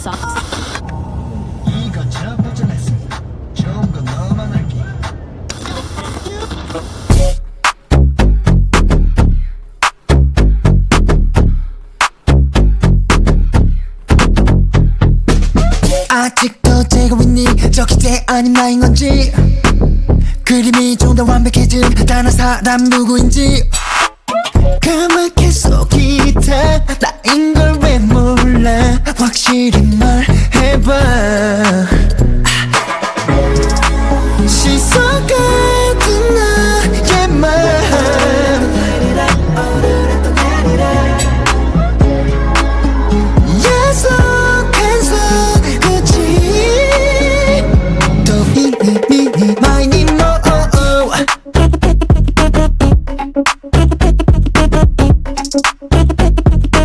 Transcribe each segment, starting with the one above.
sucks. 이거 저부터 냈어. 좋은 거 너만 알게. 아직도 되고 있니? 저기 때 아님 나인 건지 그림이 좀 더 완벽해진 다른 사람 누구인지 까맣게 속이 다 나인 걸 왜 몰라 확실히 말해봐 시선 같은 나의 맘 약속해서 그치 또 이니 마이니 뭐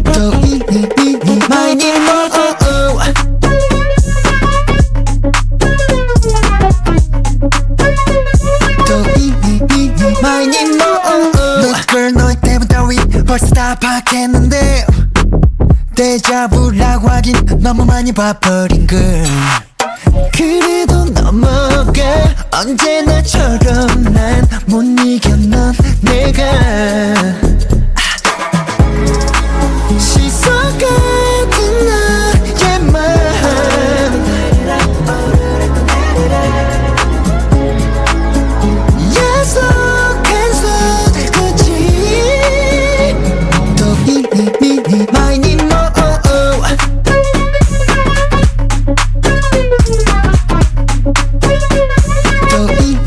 또 이니 마이니 뭐 널 너의 때문 따위 벌써 다 파악했는데 데자부라고 하긴 너무 많이 봐버린 걸 그래도 넘어가 언제나처럼 난 못 이겨 넌 내가 시선 같은 나의 맘 약속해서 그치 또 이니 마이니 뭐 또 이니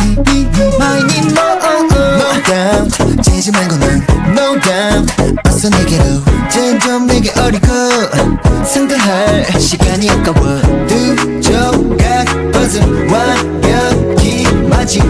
마이니 뭐 No doubt 재지 말고 난 No doubt 어서 내게로 점점 내게 어리고 상대할 시간이 아까워 두 조각 퍼즐 완벽히 마치